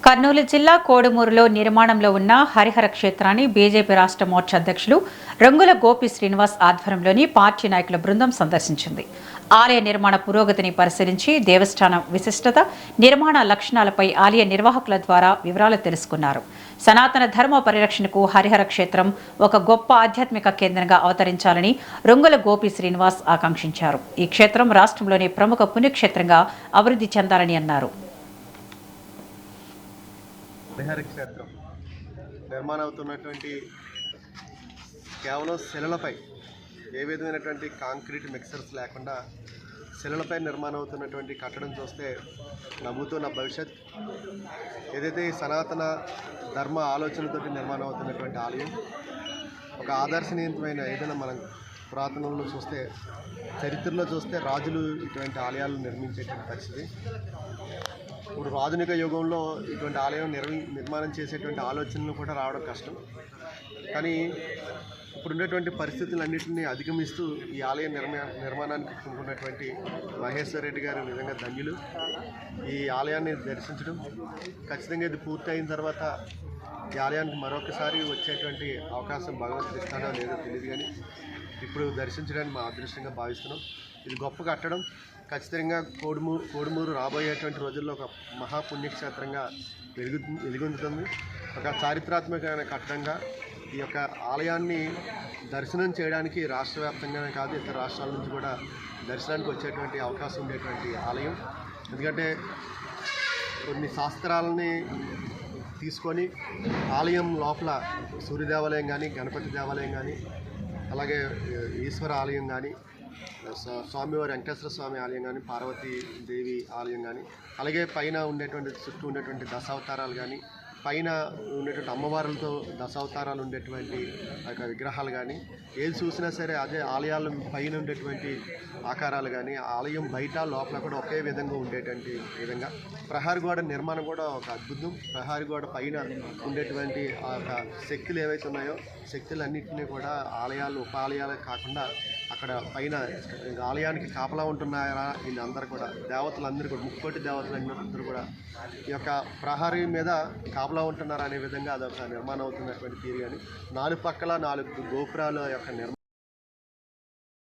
కర్నూలు జిల్లా కోడుమూరులో నిర్మాణంలో ఉన్న హరిహర క్షేత్రాన్ని బీజేపీ రాష్ట్ర మోర్చా అధ్యక్షులు రంగుల గోపి శ్రీనివాస్ ఆధ్వర్యంలోని పార్టీ నాయకుల బృందం సందర్శించింది. ఆలయ నిర్మాణ పురోగతిని పరిశీలించి దేవస్థానం విశిష్టత, నిర్మాణ లక్షణాలపై ఆలయ నిర్వాహకుల ద్వారా వివరాలు తెలుసుకున్నారు. సనాతన ధర్మ పరిరక్షణకు హరిహర క్షేత్రం ఒక గొప్ప ఆధ్యాత్మిక కేంద్రంగా అవతరించాలని రంగుల గోపి శ్రీనివాస్ ఆకాంక్షించారు. ఈ క్షేత్రం రాష్ట్రంలోని ప్రముఖ పుణ్యక్షేత్రంగా అభివృద్ధి చెందాలని అన్నారు. హరిహర క్షేత్రం నిర్మాణం అవుతున్నటువంటి కేవలం శిలలపై ఏ విధమైనటువంటి కాంక్రీట్ మిక్సర్స్ లేకుండా శిలలపై నిర్మాణం అవుతున్నటువంటి కట్టడం చూస్తే నవ్వుతున్న భవిష్యత్. ఏదైతే ఈ సనాతన ధర్మ ఆలోచనలతోటి నిర్మాణం అవుతున్నటువంటి ఆలయం ఒక ఆదర్శనీయమైన, ఏదైనా మనం పురాతనంలో చూస్తే, చరిత్రలో చూస్తే రాజులు ఇటువంటి ఆలయాలు నిర్మించేటువంటి పరిస్థితి. ఇప్పుడు ఆధునిక యుగంలో ఇటువంటి ఆలయం నిర్మాణం చేసేటువంటి ఆలోచనలు కూడా రావడం కష్టం. కానీ ఇప్పుడున్నటువంటి పరిస్థితులన్నింటినీ అధిగమిస్తూ ఈ ఆలయ నిర్మాణానికి పూనుకున్నటువంటి మహేశ్వర్ రెడ్డి గారు నిజంగా ధన్యులు. ఈ ఆలయాన్ని దర్శించడం, ఖచ్చితంగా ఇది పూర్తయిన తర్వాత ఈ ఆలయానికి మరొకసారి వచ్చేటువంటి అవకాశం భగవంతుడు ఇస్తాడో లేదో తెలియదు, కానీ ఇప్పుడు దర్శించడానికి మా అదృష్టంగా భావిస్తున్నాం. ఇది గొప్ప కట్టడం. ఖచ్చితంగా కోడుమూరు రాబోయేటువంటి రోజుల్లో ఒక మహాపుణ్యక్షేత్రంగా వెలుగొందుతుంది. ఒక చారిత్రాత్మకమైన కట్టడంగా ఈ యొక్క ఆలయాన్ని దర్శనం చేయడానికి రాష్ట్ర వ్యాప్తంగానే కాదు, ఇతర రాష్ట్రాల నుంచి కూడా దర్శనానికి వచ్చేటువంటి అవకాశం ఉండేటువంటి ఆలయం. ఎందుకంటే కొన్ని శాస్త్రాలని తీసుకొని ఆలయం లోపల సూర్య దేవాలయం కానీ, గణపతి దేవాలయం కానీ, అలాగే ఈశ్వర ఆలయం కానీ, స్వామివారి వెంకటేశ్వర స్వామి ఆలయం కానీ, పార్వతీదేవి ఆలయం కానీ, అలాగే పైన ఉండేటువంటి చుట్టూ ఉండేటువంటి దశావతారాలు కానీ, పైన ఉండేటువంటి అమ్మవారులతో దశావతారాలు ఉండేటువంటి విగ్రహాలు కానీ, ఏది చూసినా సరే అదే ఆలయాల పైన ఉండేటువంటి ఆకారాలు కానీ, ఆలయం బయట లోపల కూడా ఒకే విధంగా ఉండేటువంటి విధంగా ప్రహరీ గోడ నిర్మాణం కూడా ఒక అద్భుతం. ప్రహరీ గోడ పైన ఉండేటువంటి ఆ యొక్క శక్తులు ఏవైతే ఉన్నాయో, శక్తులన్నింటినీ కూడా ఆలయాలు ఉపాలయాలు కాకుండా అక్కడ పైన ఆలయానికి కాపలా ఉంటున్నారా వీళ్ళందరూ కూడా, దేవతలందరూ కూడా, ముక్కోటి దేవతలందరూ కూడా ఈ యొక్క ప్రహరీ మీద కాపలా ఉంటున్నారు అనే విధంగా అదొక నిర్మాణం అవుతున్నటువంటి తీరు. కానీ 4 పక్కల 4 గోపురాల యొక్క నిర్మాణం